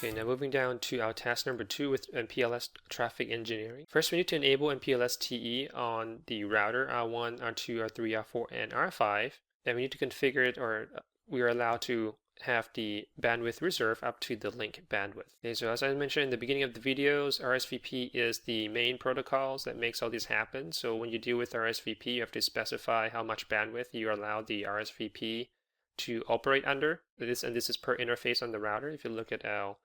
Okay, now moving down to our task number 2 with MPLS Traffic Engineering. First, we need to enable MPLS TE on the router R1, R2, R3, R4, and R5. And we need to configure it, or we are allowed to have the bandwidth reserve up to the link bandwidth. Okay, so as I mentioned in the beginning of the videos, RSVP is the main protocols that makes all this happen. So when you deal with RSVP, you have to specify how much bandwidth you allow the RSVP to operate under. This is per interface on the router. If you look at our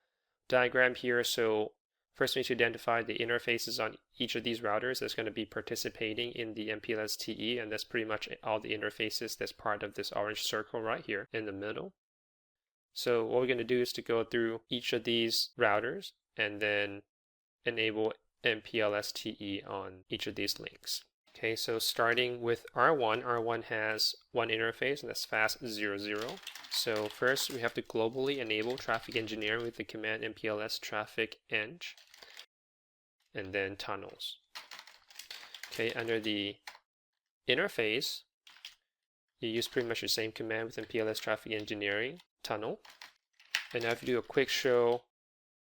diagram here, so first we need to identify the interfaces on each of these routers that's going to be participating in the MPLS TE, and that's pretty much all the interfaces that's part of this orange circle right here in the middle. So what we're going to do is to go through each of these routers and then enable MPLS TE on each of these links. Okay, so starting with R1, R1 has one interface, and that's fast00. So first we have to globally enable traffic engineering with the command MPLS Traffic Eng, and then tunnels. Okay, under the interface, you use pretty much the same command with MPLS Traffic Engineering, tunnel. And now if you do a quick show,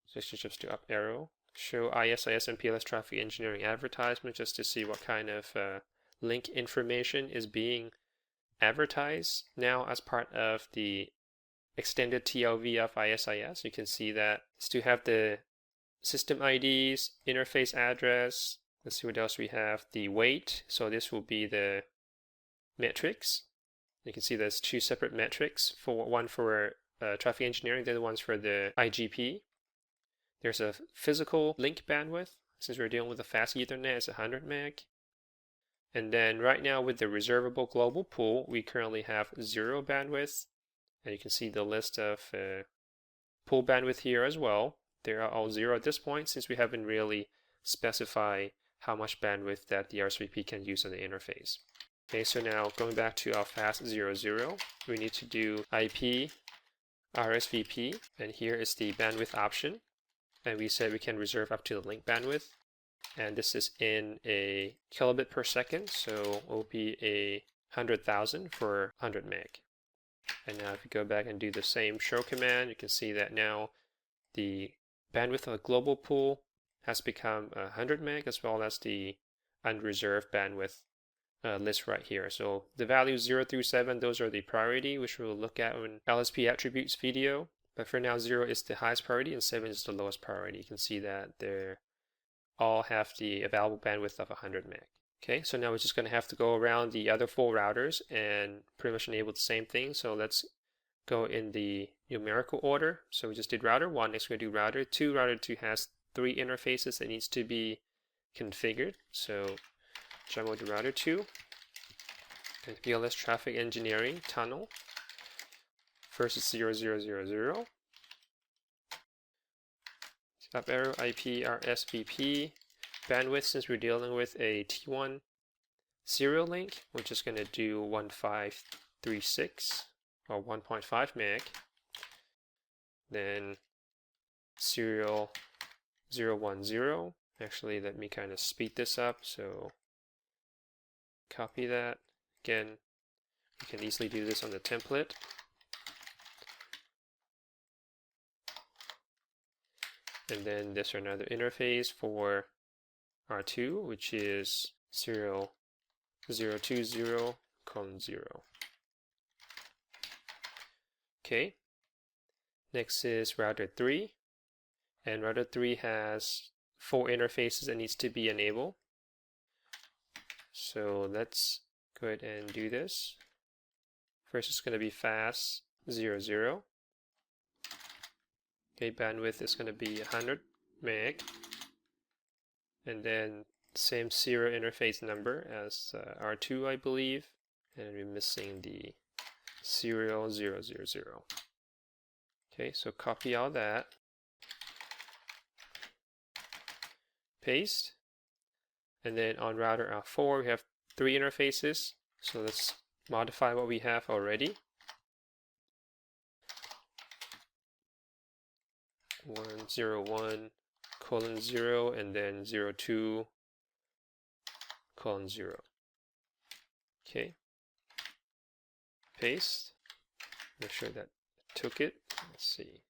so just do up arrow, show ISIS MPLS Traffic Engineering advertisement, just to see what kind of link information is being advertised now as part of the extended TLV of ISIS. You can see that it's to have the system IDs, interface address. Let's see what else we have. The weight, so this will be the metrics. You can see there's two separate metrics, one for traffic engineering, the other one's for the IGP. There's a physical link bandwidth. Since we're dealing with a fast Ethernet, it's 100 meg. And then right now with the reservable global pool, we currently have 0 bandwidth. And you can see the list of pool bandwidth here as well. They are all 0 at this point, since we haven't really specified how much bandwidth that the RSVP can use on the interface. Okay, so now going back to our fast00, we need to do IP RSVP, and here is the bandwidth option. And we said we can reserve up to the link bandwidth. And this is in a kilobit per second, so it will be a 100,000 for 100 meg. And now if you go back and do the same show command, you can see that now the bandwidth of a global pool has become 100 meg, as well as the unreserved bandwidth list right here. So the values 0 through 7, those are the priority, which we'll look at in LSP attributes video. But for now, 0 is the highest priority and 7 is the lowest priority. You can see that they all have the available bandwidth of 100 meg. Okay, so now we're just going to have to go around the other 4 routers and pretty much enable the same thing. So let's go in the numerical order. So we just did router 1, next we're going to do router 2. Router 2 has 3 interfaces that needs to be configured. So jump over to router 2, MPLS Traffic Engineering, tunnel. First is 0000. Up arrow, IP RSVP. Bandwidth, since we're dealing with a T1 serial link, we're just going to do 1536 or 1.5 meg. Then serial 010. Actually, let me kind of speed this up. So copy that. Again, you can easily do this on the template. And then there's another interface for R2, which is serial 020:0. Okay. Next is router 3. And router 3 has 4 interfaces that needs to be enabled. So let's go ahead and do this. First it's going to be fast 00. Okay, bandwidth is going to be 100 meg. And then same serial interface number as R2, I believe. And we're missing the serial 000. Okay, so copy all that. Paste. And then on router R4, we have 3 interfaces. So let's modify what we have already. 101:0 and then 02:0. Okay. Paste. Make sure that took it. Let's see.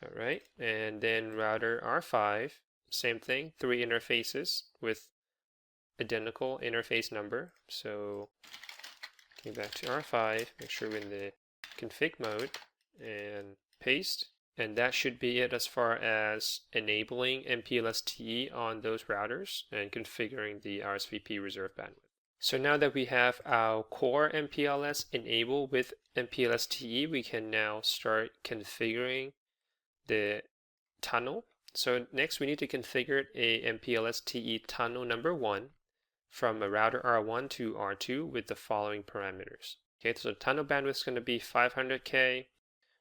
All right, and then router R5, same thing, 3 interfaces with identical interface number. So go back to R5, make sure we're in the config mode, and paste. And that should be it as far as enabling MPLS TE on those routers and configuring the RSVP reserve bandwidth. So now that we have our core MPLS enabled with MPLS TE, we can now start configuring the tunnel. So next we need to configure a MPLS TE tunnel number 1 from a router R1 to R2 with the following parameters. Okay, so the tunnel bandwidth is going to be 500K.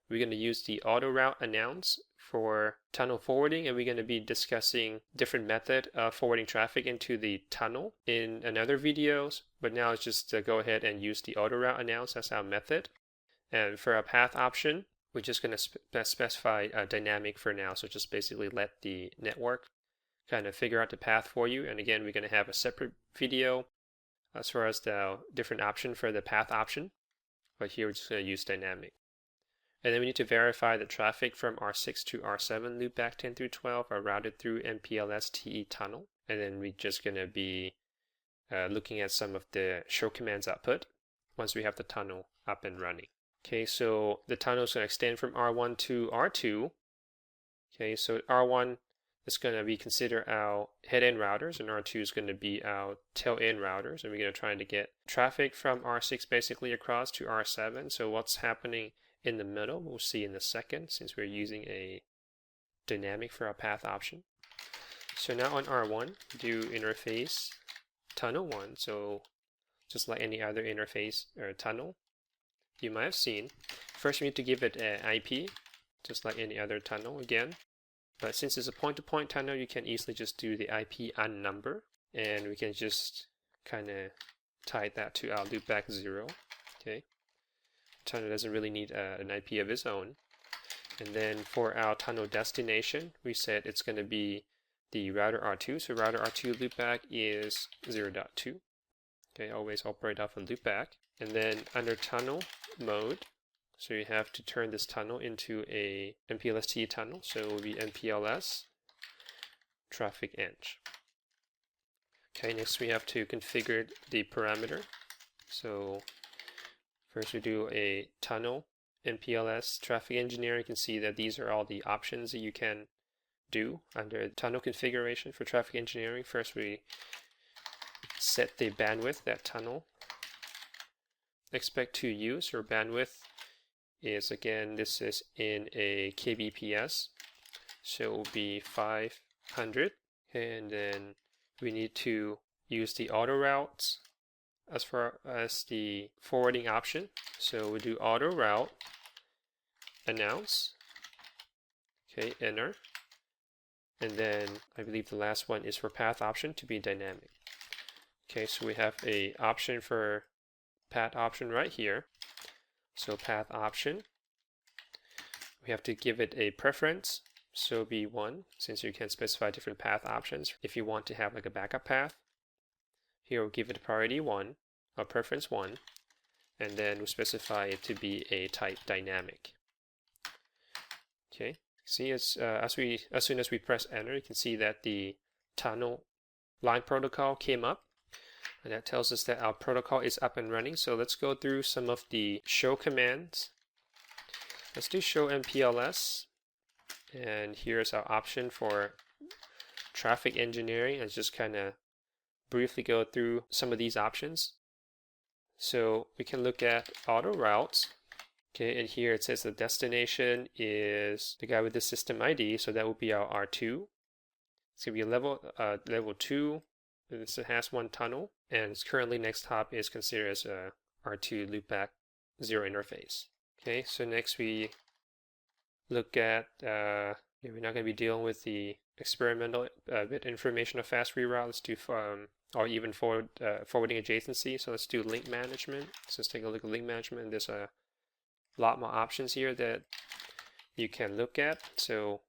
We're going to use the auto route announce for tunnel forwarding, and we're going to be discussing different method of forwarding traffic into the tunnel in another videos, but now it's just to go ahead and use the auto route announce as our method. And for our path option, we're just going to specify a dynamic for now, so just basically let the network kind of figure out the path for you. And again, we're going to have a separate video as far as the different option for the path option, but here we're just going to use dynamic. And then we need to verify the traffic from R6 to R7 loopback 10 through 12 are routed through MPLS TE tunnel. And then we're just going to be looking at some of the show commands output once we have the tunnel up and running. Okay, so the tunnel is going to extend from R1 to R2. Okay, so R1 is going to be considered our head-end routers, and R2 is going to be our tail-end routers. And we're going to try to get traffic from R6 basically across to R7. So what's happening in the middle, we'll see in a second, since we're using a dynamic for our path option. So now on R1, do interface tunnel 1. So just like any other interface or tunnel you might have seen, first we need to give it an IP, just like any other tunnel again. But since it's a point-to-point tunnel, you can easily just do the IP unnumber, and we can just kind of tie that to our loopback 0. Okay. Tunnel doesn't really need an IP of its own. And then for our tunnel destination, we said it's going to be the router R2. So router R2 loopback is 0.2. Okay, always operate off a loopback. And then under tunnel mode, so you have to turn this tunnel into a MPLS TE tunnel. So it will be MPLS Traffic Eng. Okay, next we have to configure the parameter. So first we do a tunnel MPLS Traffic Engineering. You can see that these are all the options that you can do under tunnel configuration for traffic engineering. First we set the bandwidth that tunnel expect to use, or bandwidth is, again, this is in a kbps, so it will be 500. And then we need to use the auto routes as far as the forwarding option. So we do auto route announce, okay, enter, and then I believe the last one is for path option to be dynamic. Okay, so we have a option for path option right here. So path option, we have to give it a preference, so be 1, since you can specify different path options if you want to have like a backup path. Here we'll give it a priority 1, or preference 1, and then we'll specify it to be a type dynamic. Okay, see, as soon as we press enter, you can see that the tunnel line protocol came up, and that tells us that our protocol is up and running. So let's go through some of the show commands. Let's do show MPLS, and here's our option for traffic engineering. Let's just kind of briefly go through some of these options. So we can look at auto routes. Okay, and here it says the destination is the guy with the system ID, so that will be our R2. It's going to be a level 2. This has 1 tunnel, and its currently next hop is considered as a R2 loopback 0 interface. Okay, so next we look at, we're not going to be dealing with the experimental bit information of fast reroute. Let's do, or even forwarding adjacency. So let's do link management. So let's take a look at link management. There's a lot more options here that you can look at. So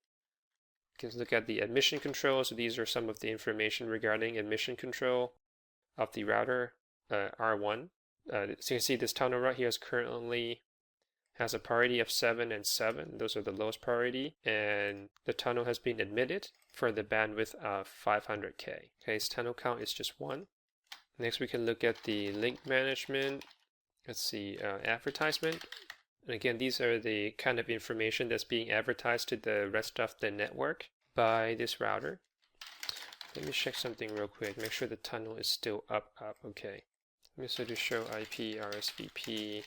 you can look at the admission control. So these are some of the information regarding admission control of the router R1. So you can see this tunnel right here is currently has a priority of 7 and 7. Those are the lowest priority. And the tunnel has been admitted for the bandwidth of 500K. Okay, its tunnel count is just 1. Next, we can look at the link management. Let's see, advertisement. And again, these are the kind of information that's being advertised to the rest of the network by this router. Let me check something real quick. Make sure the tunnel is still up. Okay. Let me set to show IP RSVP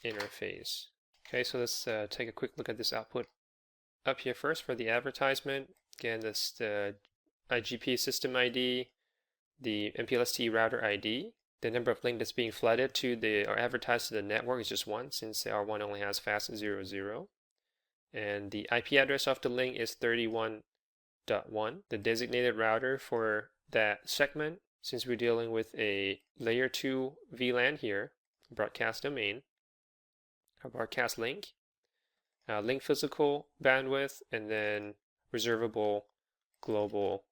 interface. Okay, so let's take a quick look at this output up here first for the advertisement. Again, that's the IGP system ID, the MPLS TE router ID. The number of links that's being flooded to the or advertised to the network is just 1, since the R1 only has fast 00. And the IP address of the link is 31.1. The designated router for that segment, since we're dealing with a layer 2 VLAN here, broadcast domain, a broadcast link, link physical bandwidth, and then reservable global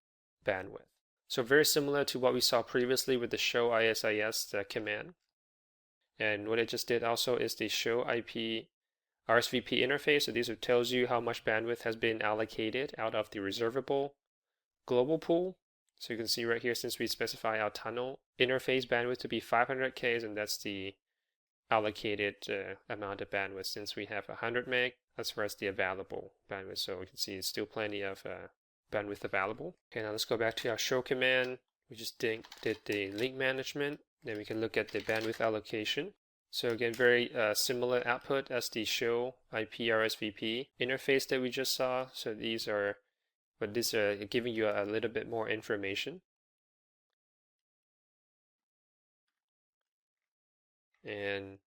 bandwidth. So very similar to what we saw previously with the show ISIS command. And what it just did also is the show IP RSVP interface. So these tells you how much bandwidth has been allocated out of the reservable global pool. So you can see right here, since we specify our tunnel interface bandwidth to be 500K, and that's the allocated amount of bandwidth, since we have 100 meg as far as the available bandwidth. So we can see it's still plenty of bandwidth available. Okay, now let's go back to our show command. We just did the link management. Then we can look at the bandwidth allocation. So again, very similar output as the show IP RSVP interface that we just saw. So these are giving you a little bit more information. And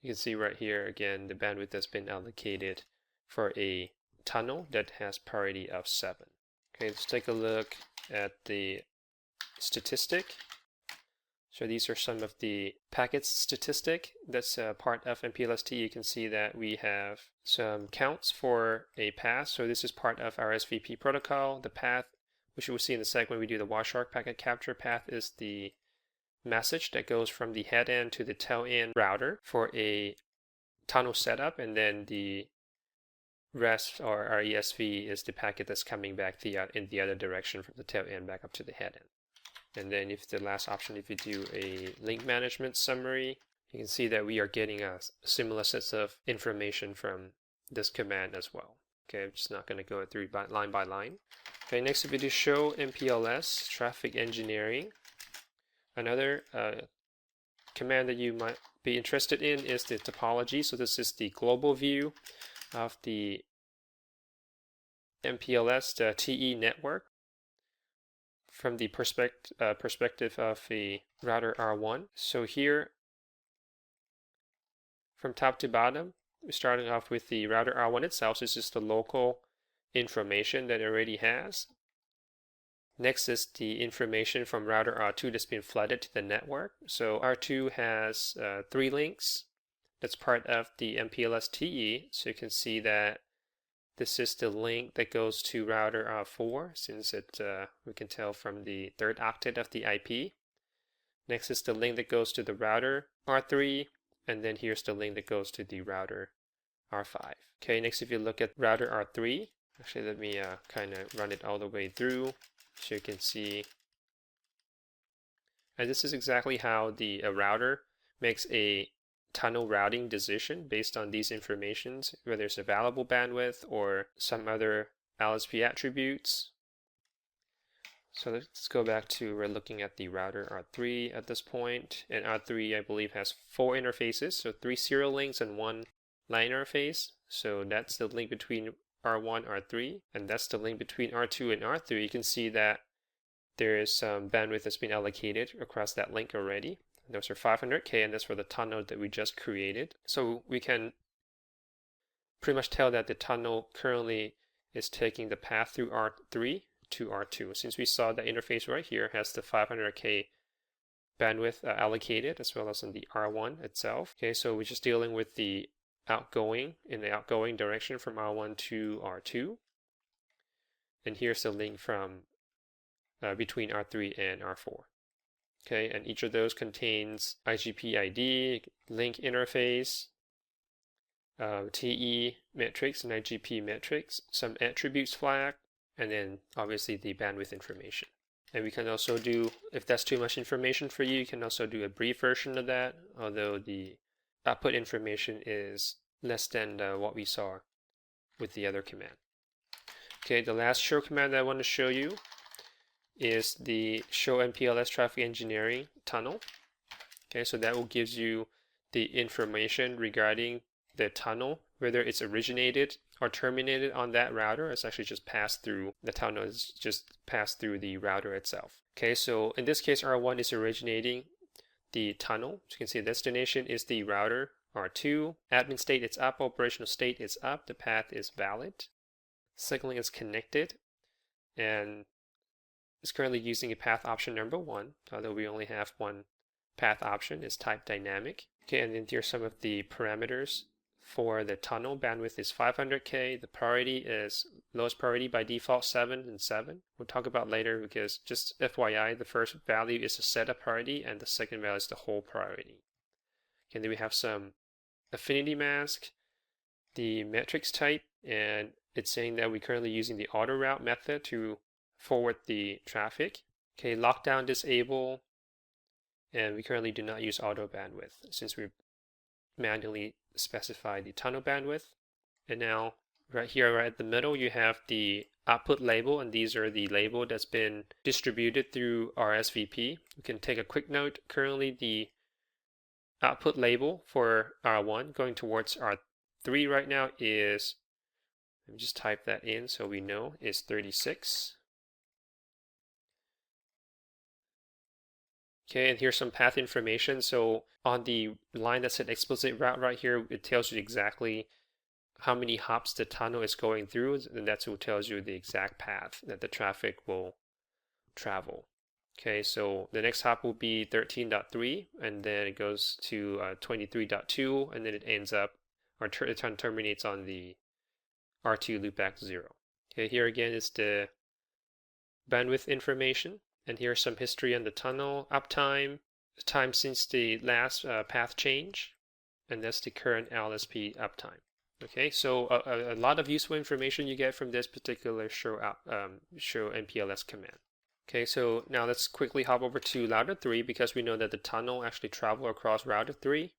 you can see right here again the bandwidth that's been allocated for a tunnel that has priority of 7. Okay, let's take a look at the statistic. So these are some of the packets statistic that's part of MPLS TE. You can see that we have some counts for a path. So this is part of our RSVP protocol. The path, which we'll see in a second when we do the Wireshark packet capture path, is the message that goes from the head end to the tail end router for a tunnel setup, and then the rest or RESV is the packet that's coming back in the other direction from the tail end back up to the head end. And then if the last option, if you do a link management summary, you can see that we are getting a similar sets of information from this command as well. Okay, I'm just not going to go through line by line. Okay, next if we do show MPLS Traffic Engineering. Another command that you might be interested in is the topology. So this is the global view of the MPLS TE network from the perspective of the router R1. So here, from top to bottom, we're starting off with the router R1 itself. So this is the local information that it already has. Next is the information from router R2 that's been flooded to the network. So R2 has 3 links. That's part of the MPLS TE. So you can see that this is the link that goes to router R4, since we can tell from the 3rd octet of the IP. Next is the link that goes to the router R3, and then here's the link that goes to the router R5. Okay, next if you look at router R3, actually let me kind of run it all the way through so you can see. And this is exactly how the router makes a tunnel routing decision based on these informations, whether it's available bandwidth or some other LSP attributes. So let's go back to, we're looking at the router R3 at this point, and R3 I believe has 4 interfaces, so 3 serial links and 1 line interface. So that's the link between R1, R3, and that's the link between R2 and R3. You can see that there is some bandwidth that's been allocated across that link already. Those are 500K, and that's for the tunnel that we just created. So we can pretty much tell that the tunnel currently is taking the path through R3 to R2. Since we saw the interface right here has the 500K bandwidth allocated, as well as in the R1 itself. Okay, so we're just dealing with the outgoing, in the outgoing direction from R1 to R2. And here's the link from between R3 and R4. Okay, and each of those contains IGP ID, link interface, TE metrics and IGP metrics, some attributes flag, and then obviously the bandwidth information. And we can also do, if that's too much information for you, you can also do a brief version of that, although the output information is less than what we saw with the other command. Okay, the last show command that I want to show you is the show MPLS Traffic Engineering tunnel. Okay, so that will give you the information regarding the tunnel, whether it's originated or terminated on that router. It's actually just passed through, the tunnel is just passed through the router itself. Okay, so in this case, R1 is originating the tunnel. So you can see destination is the router. R2, admin state is up, operational state is up, the path is valid. Signaling is connected, and it's currently using a path option number 1, although we only have one path option, is type dynamic. Okay, and then here's some of the parameters for the tunnel. Bandwidth is 500K. The priority is lowest priority by default 7 and 7. We'll talk about later because just FYI, the first value is a setup priority and the second value is the whole priority. Okay, then we have some affinity mask, the metrics type, and it's saying that we're currently using the auto route method to forward the traffic. Okay, lockdown disable, and we currently do not use auto bandwidth since we manually specify the tunnel bandwidth. And now right here, right at the middle, you have the output label, and these are the label that's been distributed through RSVP. We can take a quick note. Currently, the output label for R1 going towards R3 right now is, let me just type that in so we know, is 36. Okay, and here's some path information. So on the line that said explicit route right here, it tells you exactly how many hops the tunnel is going through, and that's what tells you the exact path that the traffic will travel. Okay, so the next hop will be 13.3, and then it goes to 23.2, and then it ends up, or it terminates on the R2 loopback 0. Okay, here again is the bandwidth information. And here's some history on the tunnel, uptime, time since the last path change, and that's the current LSP uptime. Okay, so a lot of useful information you get from this particular show MPLS command. Okay, so now let's quickly hop over to router 3 because we know that the tunnel actually travels across router 3.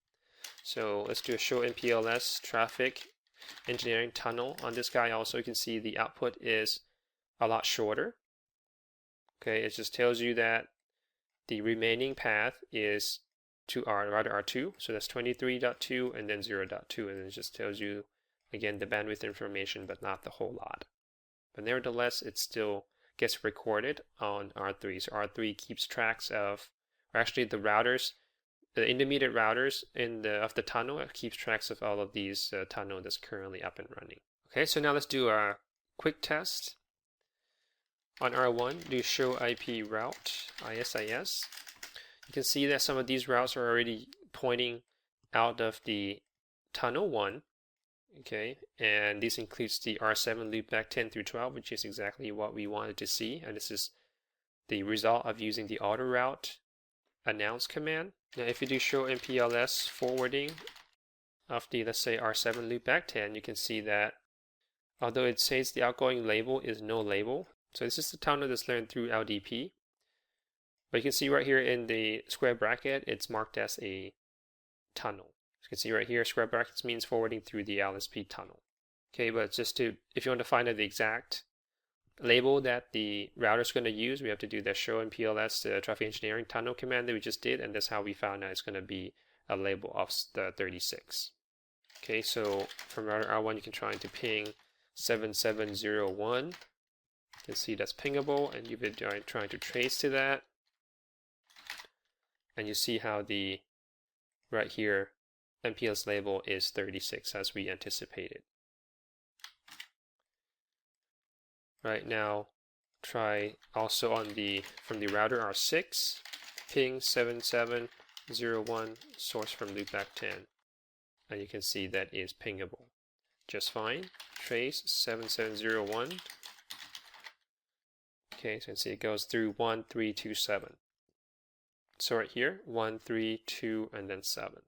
So let's do a show MPLS Traffic Engineering tunnel. On this guy also you can see the output is a lot shorter. Okay, it just tells you that the remaining path is to router R2, so that's 23.2 and then 0.2, and it just tells you again the bandwidth information but not the whole lot. But nevertheless, it still gets recorded on R3. So R3 keeps tracks of, or actually the routers, the intermediate routers of the tunnel, it keeps tracks of all of these tunnel that's currently up and running. Okay, so now let's do a quick test. On R1, do show IP route, ISIS. You can see that some of these routes are already pointing out of the tunnel 1. Okay, and this includes the R7 loopback 10 through 12, which is exactly what we wanted to see. And this is the result of using the auto route announce command. Now, if you do show MPLS forwarding of the, let's say, R7 loopback 10, you can see that although it says the outgoing label is no label, so this is the tunnel that's learned through LDP. But you can see right here in the square bracket, it's marked as a tunnel. You can see right here, square brackets means forwarding through the LSP tunnel. Okay, but just to, if you want to find out the exact label that the router is going to use, we have to do the show MPLS, the traffic engineering tunnel command that we just did, and that's how we found out it's going to be a label of the 36. Okay, so from router R1, you can try to ping 7701. You can see that's pingable, and you've been trying to trace to that. And you see how the, right here, MPLS label is 36 as we anticipated. Right now, try also on the, from the router R6, ping 7701, source from loopback 10. And you can see that is pingable just fine. Trace 7701. Okay, so you can see it goes through 1, 3, 2, 7. So right here, 1, 3, 2, and then 7.